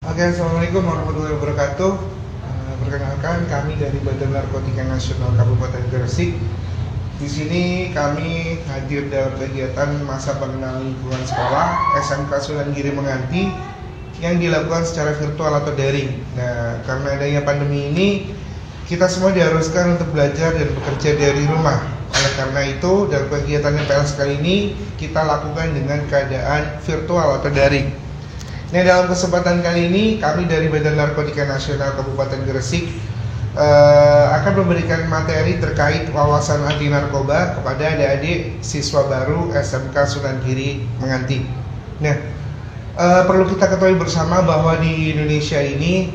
Oke, Assalamualaikum warahmatullahi wabarakatuh. Perkenalkan, kami dari Badan Narkotika Nasional Kabupaten Gresik. Di sini kami hadir dalam kegiatan masa pengenalan lingkungan sekolah SMK Sunan Giri Menganti yang dilakukan secara virtual atau daring. Nah, karena adanya pandemi ini, kita semua diharuskan untuk belajar dan bekerja dari rumah. Oleh karena itu, dalam kegiatan MPLS kali ini kita lakukan dengan keadaan virtual atau daring. Nah, dalam kesempatan kali ini kami dari Badan Narkotika Nasional Kabupaten Gresik akan memberikan materi terkait wawasan anti narkoba kepada adik-adik siswa baru SMK Sunan Giri Menganti. Nah, perlu kita ketahui bersama bahwa di Indonesia ini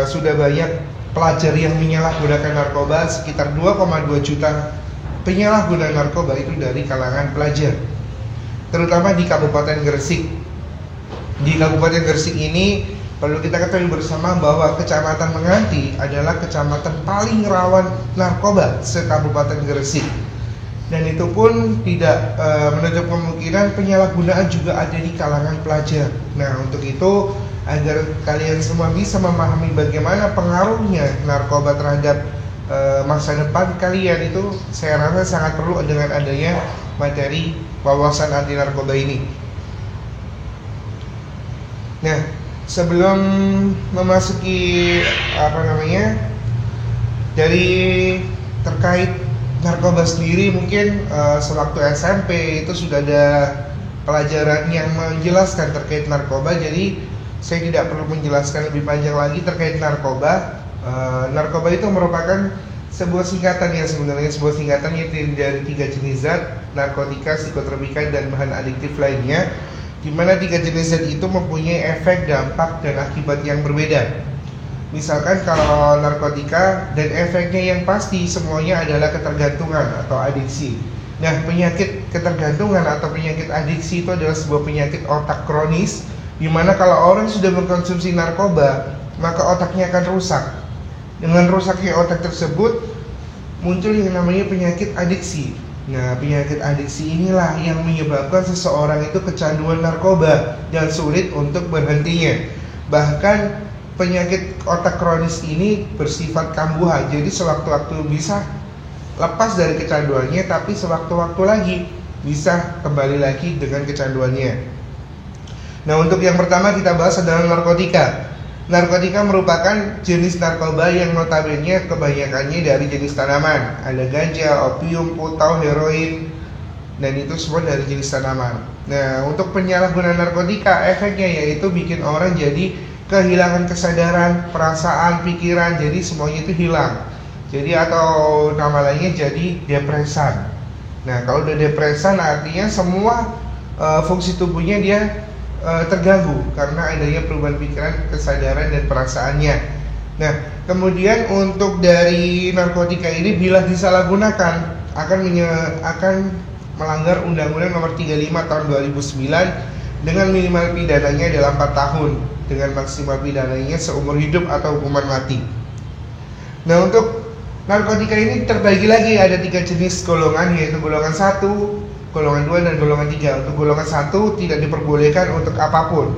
sudah banyak pelajar yang menyalahgunakan narkoba, sekitar 2,2 juta penyalahguna narkoba itu dari kalangan pelajar, terutama di Kabupaten Gresik. Di Kabupaten Gresik ini perlu kita ketahui bersama bahwa Kecamatan Menganti adalah kecamatan paling rawan narkoba se-Kabupaten Gresik. Dan itu pun tidak menutup kemungkinan penyalahgunaan juga ada di kalangan pelajar. Nah, untuk itu agar kalian semua bisa memahami bagaimana pengaruhnya narkoba terhadap masa depan kalian, itu saya rasa sangat perlu dengan adanya materi wawasan anti narkoba ini. Nah, sebelum memasuki dari terkait narkoba sendiri, mungkin sewaktu SMP itu sudah ada pelajaran yang menjelaskan terkait narkoba. Jadi saya tidak perlu menjelaskan lebih panjang lagi terkait narkoba. Narkoba itu merupakan sebuah singkatan yang sebenarnya sebuah singkatan yang terdiri dari 3 jenis zat: narkotika, psikotropika, dan bahan adiktif lainnya, di mana 3 jenis zat itu mempunyai efek, dampak, dan akibat yang berbeda. Misalkan kalau narkotika, dan efeknya yang pasti semuanya adalah ketergantungan atau adiksi. Nah, penyakit ketergantungan atau penyakit adiksi itu adalah sebuah penyakit otak kronis, di mana kalau orang sudah mengkonsumsi narkoba, maka otaknya akan rusak. Dengan rusaknya otak tersebut, muncul yang namanya penyakit adiksi. Nah, penyakit adiksi inilah yang menyebabkan seseorang itu kecanduan narkoba dan sulit untuk berhentinya. Bahkan penyakit otak kronis ini bersifat kambuhan. Jadi sewaktu-waktu bisa lepas dari kecanduannya, tapi sewaktu-waktu lagi bisa kembali lagi dengan kecanduannya. Nah, untuk yang pertama kita bahas adalah narkotika. Narkotika merupakan jenis narkoba yang notabene kebanyakannya dari jenis tanaman. Ada ganja, opium, putau, heroin, dan itu semua dari jenis tanaman. Nah, untuk penyalahgunaan narkotika, efeknya yaitu bikin orang jadi kehilangan kesadaran, perasaan, pikiran, jadi semuanya itu hilang. Jadi atau nama lainnya jadi depresan. Nah, kalau udah depresan artinya semua fungsi tubuhnya dia terganggu karena adanya perubahan pikiran, kesadaran, dan perasaannya. Nah, kemudian untuk dari narkotika ini bila disalahgunakan akan melanggar Undang-Undang Nomor 35 Tahun 2009 dengan minimal pidananya adalah 4 tahun dengan maksimal pidananya seumur hidup atau hukuman mati. Nah, untuk narkotika ini terbagi lagi ada 3 jenis golongan, yaitu golongan 1, golongan 2, dan golongan 3. Untuk golongan 1 tidak diperbolehkan untuk apapun.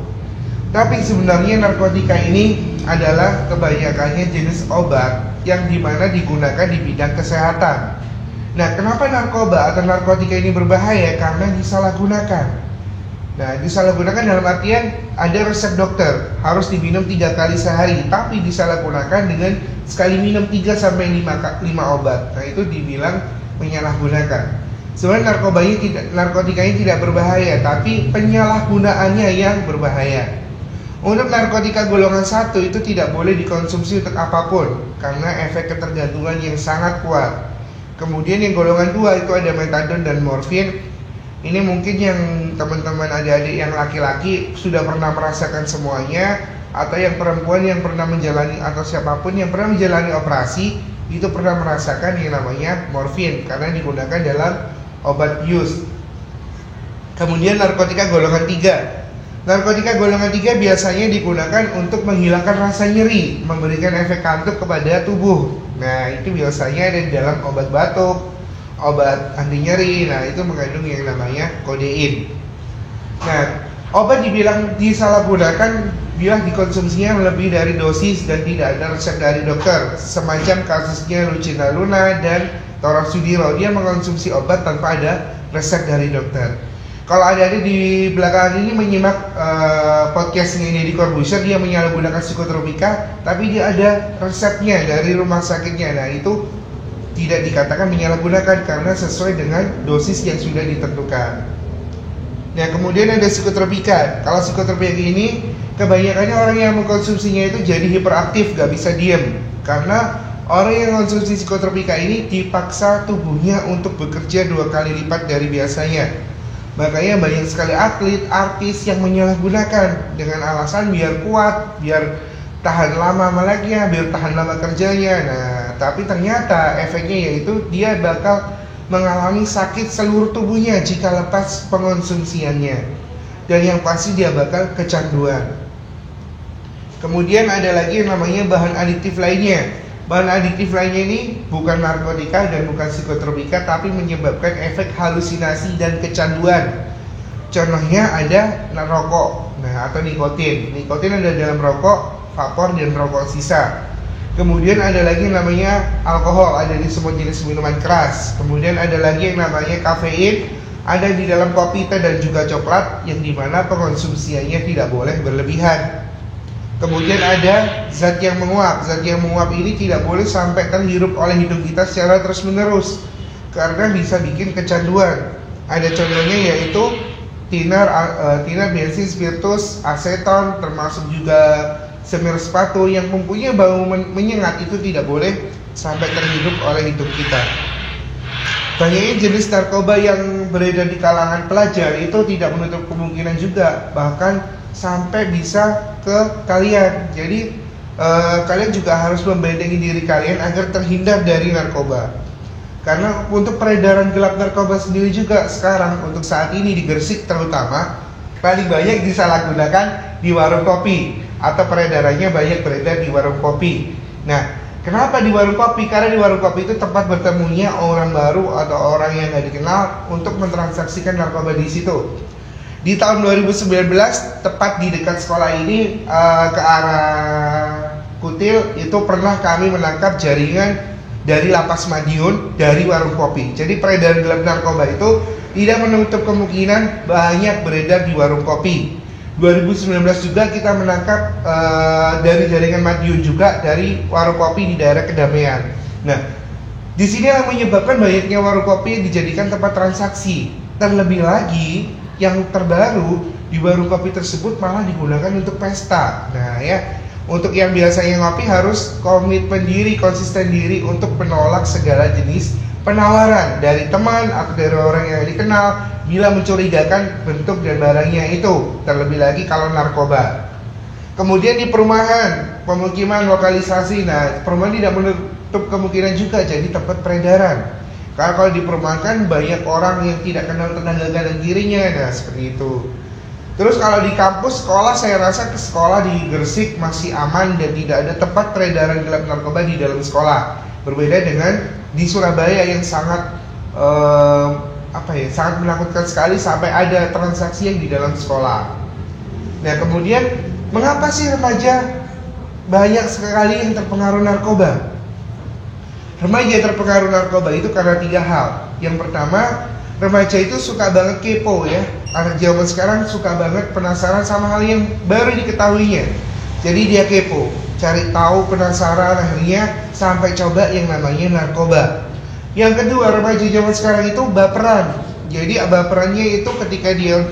Tapi sebenarnya narkotika ini adalah kebanyakannya jenis obat yang dimana digunakan di bidang kesehatan. Nah, kenapa narkoba atau narkotika ini berbahaya? Karena disalahgunakan. Nah, disalahgunakan dalam artian ada resep dokter, harus diminum 3 kali sehari, tapi disalahgunakan dengan sekali minum 3-5 obat. Nah, itu dibilang menyalahgunakan. Sebenarnya narkotika ini tidak berbahaya, tapi penyalahgunaannya yang berbahaya. Untuk narkotika golongan 1 itu tidak boleh dikonsumsi untuk apapun karena efek ketergantungan yang sangat kuat. Kemudian yang golongan 2 itu ada metadon dan morfin. Ini mungkin yang teman-teman adik-adik yang laki-laki sudah pernah merasakan semuanya, atau yang perempuan yang pernah menjalani, atau siapapun yang pernah menjalani operasi itu pernah merasakan yang namanya morfin karena digunakan dalam obat bius. Kemudian narkotika golongan 3. Narkotika golongan 3 biasanya digunakan untuk menghilangkan rasa nyeri, memberikan efek kantuk kepada tubuh. Nah, itu biasanya ada di dalam obat batuk, obat anti nyeri. Nah, itu mengandung yang namanya kodein. Nah, obat dibilang disalahgunakan bila dikonsumsinya lebih dari dosis dan tidak ada resep dari dokter. Semacam kasusnya Lucinta Luna dan Tora Sudiro, dia mengkonsumsi obat tanpa ada resep dari dokter. Kalau adik-adik di belakangan ini menyimak podcastnya Deddy Corbuzier, dia menyalahgunakan psikotropika, tapi dia ada resepnya dari rumah sakitnya. Nah, itu tidak dikatakan menyalahgunakan karena sesuai dengan dosis yang sudah ditentukan. Nah, kemudian ada psikotropika. Kalau psikotropika ini, kebanyakannya orang yang mengkonsumsinya itu jadi hiperaktif, gak bisa diem. Karena orang yang mengkonsumsi psikotropika ini dipaksa tubuhnya untuk bekerja 2 kali lipat dari biasanya. Makanya banyak sekali atlet, artis yang menyalahgunakan dengan alasan biar kuat, biar tahan lama meleknya, biar tahan lama kerjanya. Nah, tapi ternyata efeknya yaitu dia bakal mengalami sakit seluruh tubuhnya jika lepas pengonsumsiannya. Dan yang pasti dia bakal kecanduan. Kemudian ada lagi yang namanya bahan adiktif lainnya. Bahan adiktif lainnya ini bukan narkotika dan bukan psikotropika, tapi menyebabkan efek halusinasi dan kecanduan. Contohnya ada rokok, atau nikotin. Nikotin ada dalam rokok, vapor, dan rokok sisa. Kemudian ada lagi yang namanya alkohol, ada di semua jenis minuman keras. Kemudian ada lagi yang namanya kafein, ada di dalam kopi, teh, dan juga coklat, yang dimana pengonsumsiannya tidak boleh berlebihan. Kemudian ada zat yang menguap. Zat yang menguap ini tidak boleh sampai terhirup oleh hidung kita secara terus-menerus, karena bisa bikin kecanduan. Ada contohnya yaitu thinner, bensin, spiritus, aseton, termasuk juga semir sepatu yang mempunyai bau menyengat, itu tidak boleh sampai terhirup oleh hidung kita. Banyaknya jenis narkoba yang beredar di kalangan pelajar itu tidak menutup kemungkinan juga, bahkan sampai bisa ke kalian. Jadi kalian juga harus membentengi diri kalian agar terhindar dari narkoba. Karena untuk peredaran gelap narkoba sendiri juga sekarang untuk saat ini di Gresik terutama paling banyak disalahgunakan di warung kopi, atau peredarannya banyak beredar di warung kopi. Nah, kenapa di warung kopi? Karena di warung kopi itu tempat bertemunya orang baru atau orang yang nggak dikenal untuk mentransaksikan narkoba di situ. Di tahun 2019, tepat di dekat sekolah ini, ke arah Kutil, itu pernah kami menangkap jaringan dari Lapas Madiun dari warung kopi. Jadi peredaran gelap narkoba itu tidak menutup kemungkinan banyak beredar di warung kopi. 2019 juga kita menangkap dari jaringan Madiun juga dari warung kopi di daerah Kedamaian. Nah, di sini yang menyebabkan banyaknya warung kopi dijadikan tempat transaksi. Terlebih lagi, yang terbaru di warung kopi tersebut malah digunakan untuk pesta. Nah ya, untuk yang biasanya ngopi harus komitmen diri, konsisten diri untuk menolak segala jenis penawaran dari teman atau dari orang yang dikenal bila mencurigakan bentuk dan barangnya itu, terlebih lagi kalau narkoba. Kemudian di perumahan, pemukiman, lokalisasi, nah perumahan tidak menutup kemungkinan juga jadi tempat peredaran. Karena kalau di perumahan kan banyak orang yang tidak kenal tenaga kanan kirinya, nah seperti itu. Terus kalau di kampus, sekolah, saya rasa ke sekolah di Gresik masih aman dan tidak ada tempat peredaran gelap narkoba di dalam sekolah. Berbeda dengan di Surabaya yang sangat sangat menakutkan sekali sampai ada transaksi yang di dalam sekolah. Nah, kemudian mengapa sih remaja banyak sekali yang terpengaruh narkoba? Remaja terpengaruh narkoba itu karena 3 hal. Yang pertama, remaja itu suka banget kepo ya. Anak zaman sekarang suka banget penasaran sama hal yang baru diketahuinya. Jadi dia kepo, cari tahu, penasaran, akhirnya sampai coba yang namanya narkoba. Yang kedua, remaja zaman sekarang itu baperan. Jadi baperannya itu ketika dia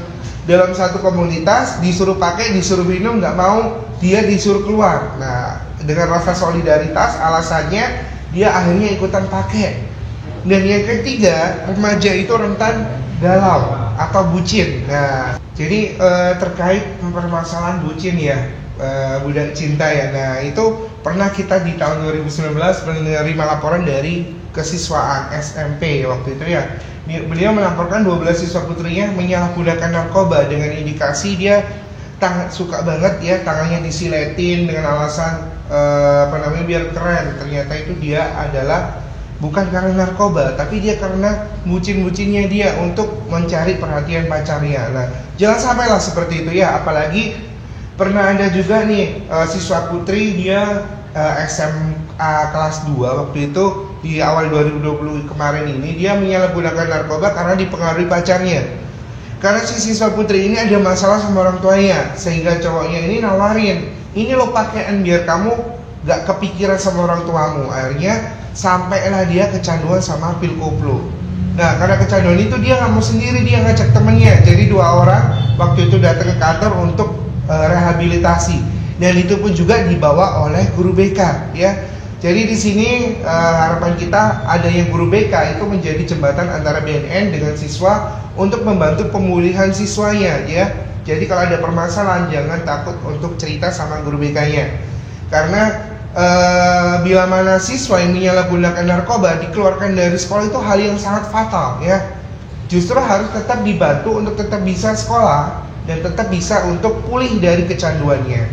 dalam satu komunitas disuruh pakai, disuruh minum, nggak mau, dia disuruh keluar. Nah, dengan rasa solidaritas, alasannya dia akhirnya ikutan pakai. Dan yang ketiga, remaja itu rentan galau atau bucin. Nah, jadi terkait permasalahan bucin ya, budak cinta ya. Nah, itu pernah kita di tahun 2019 menerima laporan dari kesiswaan SMP waktu itu ya. Beliau melaporkan 12 siswa putrinya menyalahgunakan narkoba dengan indikasi dia suka banget ya, tangannya disiletin dengan alasan biar keren. Ternyata itu dia adalah bukan karena narkoba, tapi dia karena bucin-bucinnya dia untuk mencari perhatian pacarnya. Nah, jangan sampailah seperti itu ya, apalagi Pernah ada juga nih siswa putri, dia SMA kelas 2 waktu itu di awal 2020 kemarin ini, dia menyalahgunakan narkoba karena dipengaruhi pacarnya. Karena si siswa putri ini ada masalah sama orang tuanya, sehingga cowoknya ini nawarin, ini lo pakaian biar kamu gak kepikiran sama orang tuamu. Akhirnya sampailah dia kecanduan sama pil koplo. Nah, karena kecanduan itu dia nggak mau sendiri, dia ngajak temennya. Jadi 2 orang waktu itu datang ke kantor untuk rehabilitasi, dan itu pun juga dibawa oleh guru BK ya. Jadi di sini harapan kita ada yang guru BK itu menjadi jembatan antara BNN dengan siswa untuk membantu pemulihan siswanya ya. Jadi kalau ada permasalahan jangan takut untuk cerita sama guru BK-nya, karena bila mana siswa yang menyalahgunakan narkoba dikeluarkan dari sekolah itu hal yang sangat fatal ya. Justru harus tetap dibantu untuk tetap bisa sekolah dan tetap bisa untuk pulih dari kecanduannya.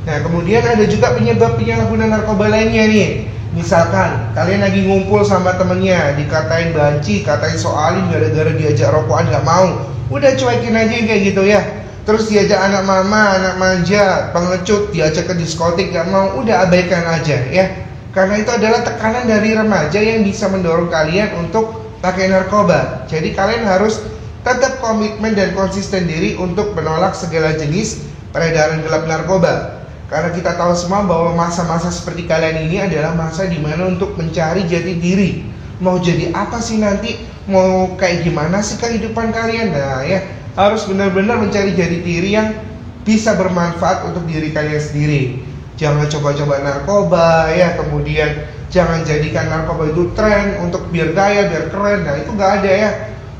Nah, kemudian ada juga penyebab penyalahgunaan narkoba lainnya nih. Misalkan kalian lagi ngumpul sama temennya, dikatain banci, katain soalin gara-gara diajak rokokan gak mau, udah cuekin aja kayak gitu ya. Terus diajak anak mama, anak manja, pengecut, diajak ke diskotik gak mau, udah abaikan aja ya. Karena itu adalah tekanan dari remaja yang bisa mendorong kalian untuk pakai narkoba. Jadi kalian harus tetap komitmen dan konsisten diri untuk menolak segala jenis peredaran gelap narkoba. Karena kita tahu semua bahwa masa-masa seperti kalian ini adalah masa dimana untuk mencari jati diri. Mau jadi apa sih nanti? Mau kayak gimana sih kehidupan kalian? Nah ya, harus benar-benar mencari jati diri yang bisa bermanfaat untuk diri kalian sendiri. Jangan coba-coba narkoba ya, kemudian jangan jadikan narkoba itu tren untuk biar gaya, biar keren. Nah itu gak ada ya.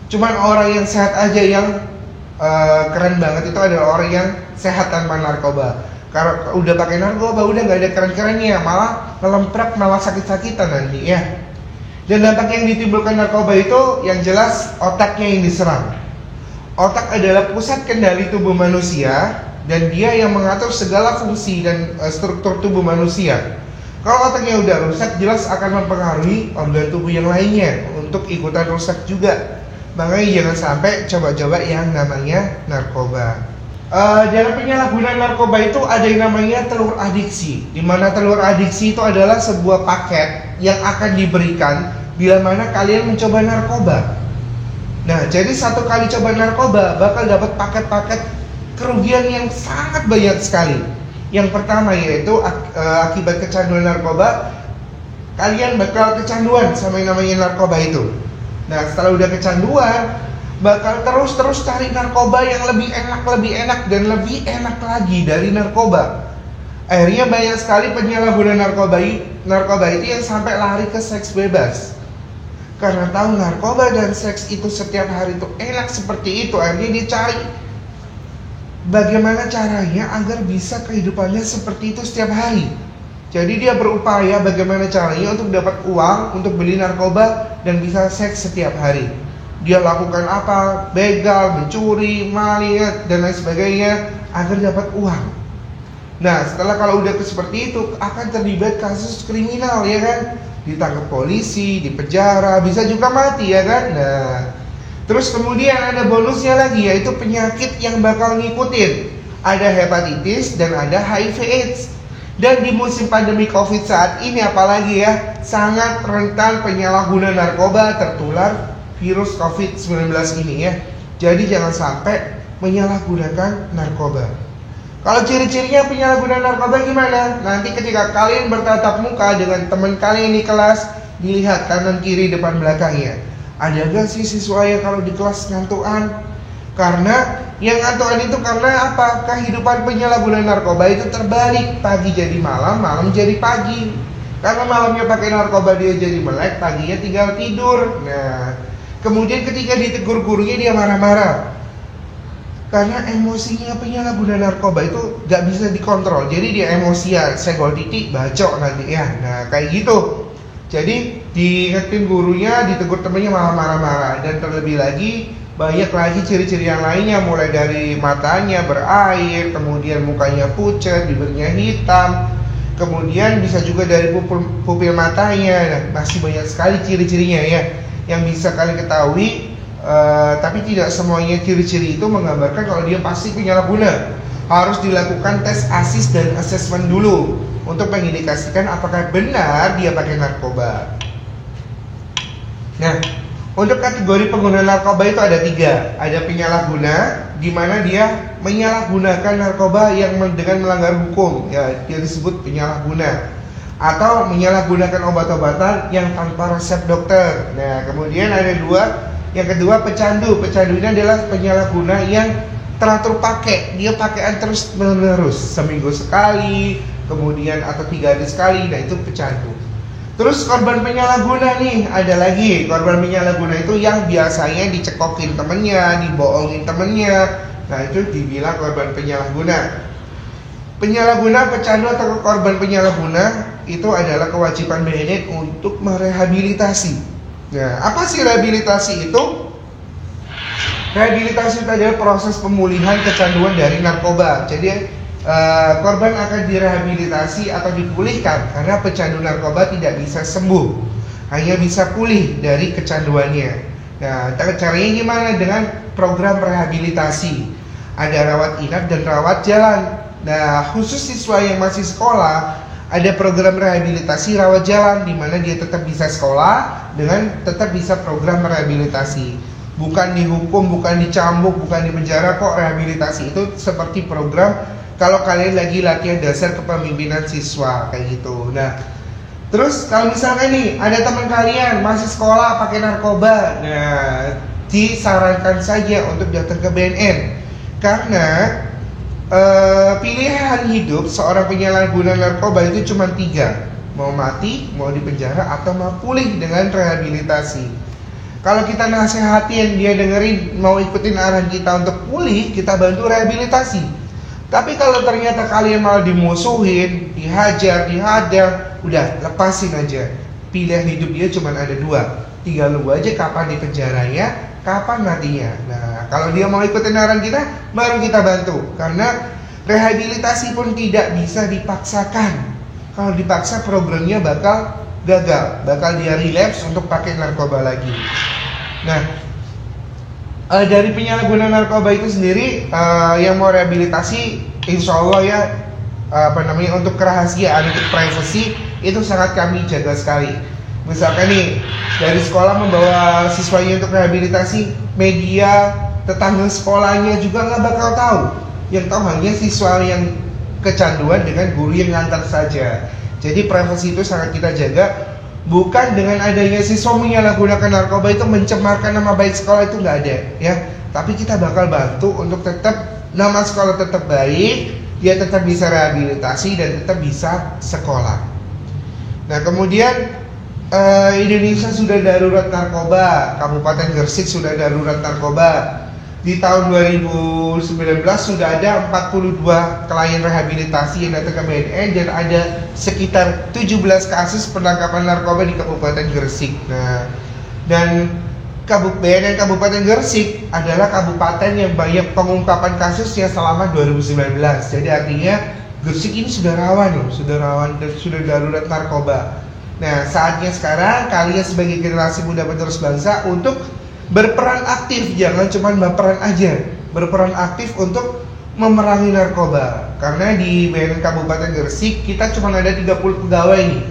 Cuman orang yang sehat aja yang keren banget itu adalah orang yang sehat tanpa narkoba. Kalau udah pakai narkoba udah gak ada keren-kerennya, malah ngelemprak, malah sakit-sakitan nanti ya. Dan dampak yang ditimbulkan narkoba itu yang jelas otaknya yang diserang. Otak adalah pusat kendali tubuh manusia dan dia yang mengatur segala fungsi dan struktur tubuh manusia. Kalau otaknya udah rusak, jelas akan mempengaruhi organ tubuh yang lainnya untuk ikutan rusak juga. Makanya jangan sampai coba-coba yang namanya narkoba. Dalam penyalahgunaan narkoba itu ada yang namanya telur adiksi, di mana telur adiksi itu adalah sebuah paket yang akan diberikan bila mana kalian mencoba narkoba. Nah, jadi satu kali coba narkoba bakal dapat paket-paket kerugian yang sangat banyak sekali. Yang pertama yaitu akibat kecanduan narkoba, kalian bakal kecanduan sama yang namanya narkoba itu. Nah, setelah udah kecanduan, bakal terus cari narkoba yang lebih enak dan lebih enak lagi dari narkoba. Akhirnya banyak sekali penyalahguna narkoba itu yang sampai lari ke seks bebas. Karena tahu narkoba dan seks itu setiap hari itu enak seperti itu, akhirnya dia cari bagaimana caranya agar bisa kehidupannya seperti itu setiap hari. Jadi dia berupaya bagaimana caranya untuk dapat uang untuk beli narkoba dan bisa seks setiap hari. Dia lakukan apa? Begal, mencuri, maling, dan lain sebagainya agar dapat uang. Nah, setelah kalau udah seperti itu akan terlibat kasus kriminal ya kan? Ditangkap polisi, dipenjara, bisa juga mati ya kan? Nah, terus kemudian ada bonusnya lagi yaitu penyakit yang bakal ngikutin. Ada hepatitis dan ada HIV/AIDS. Dan di musim pandemi COVID saat ini apalagi ya, sangat rentan penyalahguna narkoba tertular virus COVID-19 ini ya. Jadi jangan sampai menyalahgunakan narkoba. Kalau ciri-cirinya penyalahgunaan narkoba gimana? Nanti ketika kalian bertatap muka dengan teman kalian di kelas, dilihat kanan kiri depan belakangnya. Ada gak sih siswa yang kalau di kelas ngantukan? Karena yang ngantukan itu karena apa? Kehidupan penyalahgunaan narkoba itu terbalik. Pagi jadi malam, malam jadi pagi. Karena malamnya pakai narkoba dia jadi melek, paginya tinggal tidur. Nah, kemudian ketika ditegur gurunya dia marah-marah. Karena emosinya penyalahguna narkoba itu gak bisa dikontrol. Jadi dia emosian, senggol titik, bacok nanti ya. Nah kayak gitu. Jadi diingetin gurunya, ditegur temennya malah marah-marah. Dan terlebih lagi banyak lagi ciri-ciri yang lainnya. Mulai dari matanya berair, kemudian mukanya pucat, bibirnya hitam, kemudian bisa juga dari pupil matanya. Nah, masih banyak sekali ciri-cirinya ya yang bisa kalian ketahui. Tapi tidak semuanya ciri-ciri itu menggambarkan kalau dia pasti penyalahguna. harus dilakukan tes ASIS dan asesmen dulu untuk mengindikasikan apakah benar dia pakai narkoba. Nah, untuk kategori pengguna narkoba itu ada 3. Ada penyalahguna, di mana dia menyalahgunakan narkoba yang dengan melanggar hukum, ya dia disebut penyalahguna. Atau menyalahgunakan obat-obatan yang tanpa resep dokter. Nah, kemudian ada 2. Yang kedua pecandu. Pecandu ini adalah penyalahguna yang teratur pakai. Dia pakaian terus menerus, seminggu sekali, kemudian atau 3 hari sekali. Nah, itu pecandu. Terus korban penyalahguna nih, ada lagi. Korban penyalahguna itu yang biasanya dicekokin temennya, dibohongin temennya. Nah, itu dibilang korban penyalahguna. Penyalahguna, pecandu atau korban penyalahguna itu adalah kewajiban BNN untuk merehabilitasi. Nah, apa sih rehabilitasi itu? Rehabilitasi itu adalah proses pemulihan kecanduan dari narkoba. Jadi korban akan direhabilitasi atau dipulihkan karena pecandu narkoba tidak bisa sembuh, hanya bisa pulih dari kecanduannya. Nah, caranya gimana? Dengan program rehabilitasi. Ada rawat inap dan rawat jalan. Nah, khusus siswa yang masih sekolah, ada program rehabilitasi rawat jalan di mana dia tetap bisa sekolah dengan tetap bisa program rehabilitasi. Bukan dihukum, bukan dicambuk, bukan dipenjara kok. Rehabilitasi itu seperti program kalau kalian lagi latihan dasar kepemimpinan siswa kayak gitu. Nah, terus kalau misalnya nih ada teman kalian masih sekolah pakai narkoba, nah disarankan saja untuk datang ke BNN karena pilihan hidup seorang penyalahguna narkoba itu cuma 3, mau mati, mau dipenjara, atau mau pulih dengan rehabilitasi. Kalau kita nasehatin dia dengerin, mau ikutin arahan kita untuk pulih, kita bantu rehabilitasi. Tapi kalau ternyata kalian malah dimusuhin, dihajar, dihadang, udah lepasin aja. Pilihan hidup dia cuma ada 2. Tinggal nunggu aja kapan dipenjaranya, kapan matinya. Nah, kalau dia mau ikutin arahan kita, baru kita bantu. Karena rehabilitasi pun tidak bisa dipaksakan. Kalau dipaksa programnya bakal gagal, bakal dia relapse untuk pakai narkoba lagi. Nah, dari penyalahguna narkoba itu sendiri yang mau rehabilitasi, insya Allah ya untuk kerahasiaan, untuk privacy itu sangat kami jaga sekali. Misalkan nih dari sekolah membawa siswanya untuk rehabilitasi, media, tetangga sekolahnya juga nggak bakal tahu. Yang tahu hanya siswa yang kecanduan dengan guru yang ngantar saja. Jadi privasi itu sangat kita jaga. Bukan dengan adanya siswa menyalahgunakan narkoba itu mencemarkan nama baik sekolah, itu nggak ada ya. Tapi kita bakal bantu untuk tetap nama sekolah tetap baik, dia tetap bisa rehabilitasi dan tetap bisa sekolah. Nah, kemudian Indonesia sudah darurat narkoba, Kabupaten Gresik sudah darurat narkoba. Di tahun 2019 sudah ada 42 klien rehabilitasi yang datang ke BNN dan ada sekitar 17 kasus penangkapan narkoba di Kabupaten Gresik. Nah, dan BNN Kabupaten Gresik adalah kabupaten yang banyak pengungkapan kasusnya selama 2019. Jadi artinya Gresik ini sudah rawan dan sudah darurat narkoba. Nah, saatnya sekarang kalian sebagai generasi muda penerus bangsa untuk berperan aktif, jangan cuma berperan aja. Berperan aktif untuk memerangi narkoba. Karena di BNN Kabupaten Gresik kita cuma ada 30 pegawai nih,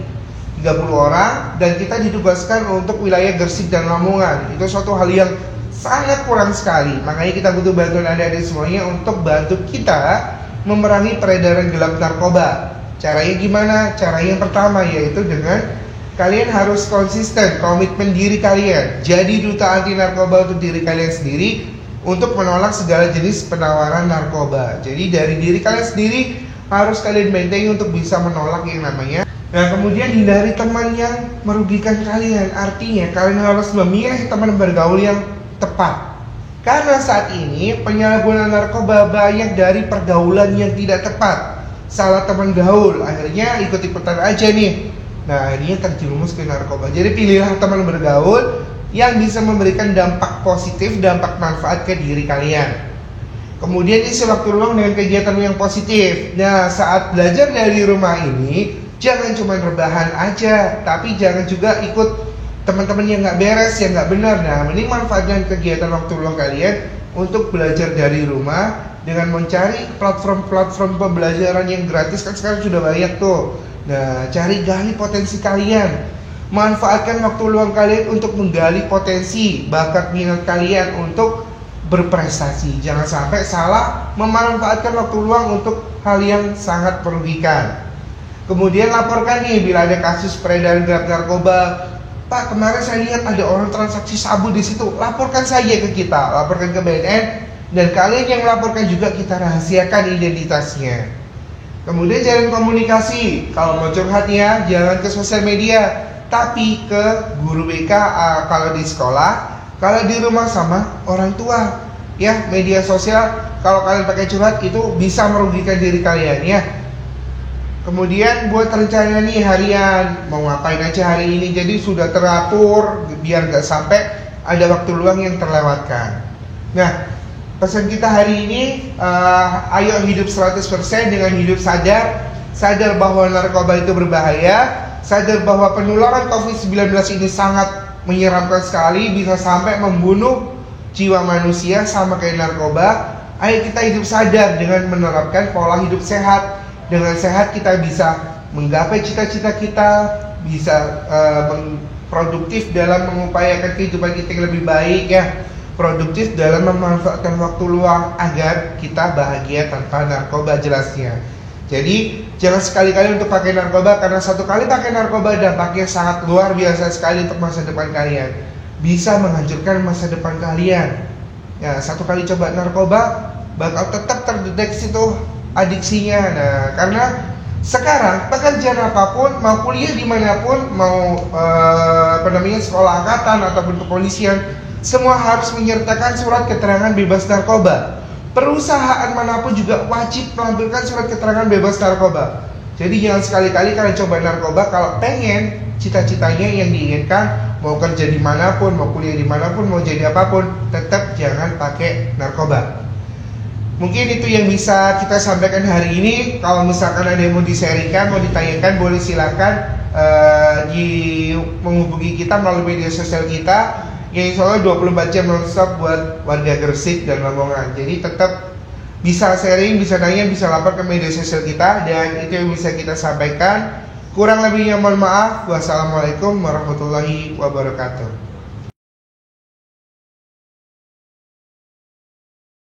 30 orang, dan kita ditugaskan untuk wilayah Gresik dan Lamongan. Itu suatu hal yang sangat kurang sekali. Makanya kita butuh bantuan adik-adik semuanya untuk bantu kita memerangi peredaran gelap narkoba. Caranya gimana? Cara yang pertama yaitu dengan kalian harus konsisten, komitmen diri kalian. Jadi duta anti narkoba untuk diri kalian sendiri, untuk menolak segala jenis penawaran narkoba. Jadi dari diri kalian sendiri harus kalian maintain untuk bisa menolak yang namanya. Nah, kemudian hindari teman yang merugikan kalian. Artinya kalian harus memilih teman bergaul yang tepat. Karena saat ini penyalahgunaan narkoba banyak dari pergaulan yang tidak tepat. Salah teman gaul, akhirnya ikut-ikutan aja nih. Nah, ini terjerumus ke narkoba. Jadi pilihlah teman bergaul yang bisa memberikan dampak positif, dampak manfaat ke diri kalian. Kemudian isi waktu luang dengan kegiatan yang positif. Nah, saat belajar dari rumah ini, jangan cuma rebahan aja, tapi jangan juga ikut teman-teman yang nggak beres, yang nggak benar. Nah, mending manfaatkan kegiatan waktu luang kalian untuk belajar dari rumah dengan mencari platform-platform pembelajaran yang gratis, kan sekarang sudah banyak tuh. Nah, cari gali potensi kalian. Manfaatkan waktu luang kalian untuk menggali potensi, bakat minat kalian untuk berprestasi. Jangan sampai salah memanfaatkan waktu luang untuk hal yang sangat merugikan. Kemudian laporkan nih bila ada kasus peredaran gelap narkoba. Pak, kemarin saya lihat ada orang transaksi sabu di situ. Laporkan saja ke kita, laporkan ke BNN, dan kalian yang melaporkan juga kita rahasiakan identitasnya. Kemudian jalin komunikasi. Kalau mau curhat ya, jangan ke sosial media, tapi ke guru BK kalau di sekolah, kalau di rumah sama orang tua. Ya, media sosial kalau kalian pakai curhat itu bisa merugikan diri kalian ya. Kemudian buat rencana nih harian, mau ngapain aja hari ini, jadi sudah teratur biar gak sampai ada waktu luang yang terlewatkan. Nah, pesan kita hari ini, ayo hidup 100% dengan hidup sadar bahwa narkoba itu berbahaya, sadar bahwa penularan COVID-19 ini sangat menyeramkan sekali, bisa sampai membunuh jiwa manusia sama kayak narkoba. Ayo kita hidup sadar dengan menerapkan pola hidup sehat. Dengan sehat kita bisa menggapai cita-cita kita, bisa produktif dalam mengupayakan kehidupan kita yang lebih baik ya, produktif dalam memanfaatkan waktu luang agar kita bahagia tanpa narkoba jelasnya. Jadi jangan sekali-kali untuk pakai narkoba, karena satu kali pakai narkoba dampaknya sangat luar biasa sekali untuk masa depan kalian. Bisa menghancurkan masa depan kalian. Ya, satu kali coba narkoba bakal tetap terdeteksi tuh adiksinya. Nah, karena sekarang pekerjaan apapun, mau kuliah dimanapun, mau sekolah angkatan ataupun kepolisian, semua harus menyertakan surat keterangan bebas narkoba. Perusahaan manapun juga wajib melampirkan surat keterangan bebas narkoba. Jadi jangan sekali-kali kalian coba narkoba kalau pengen cita-citanya yang diinginkan, mau kerja dimanapun, mau kuliah dimanapun, mau jadi apapun, tetap jangan pakai narkoba. Mungkin itu yang bisa kita sampaikan hari ini. Kalau misalkan ada yang mau di-sharingkan, mau ditanyakan, boleh silakan menghubungi kita melalui media sosial kita, yang insya Allah 24 jam non-stop buat warga Gresik dan Lamongan. Jadi tetap bisa sharing, bisa nanya, bisa lapor ke media sosial kita, dan itu yang bisa kita sampaikan. Kurang lebihnya mohon maaf. Wassalamualaikum warahmatullahi wabarakatuh.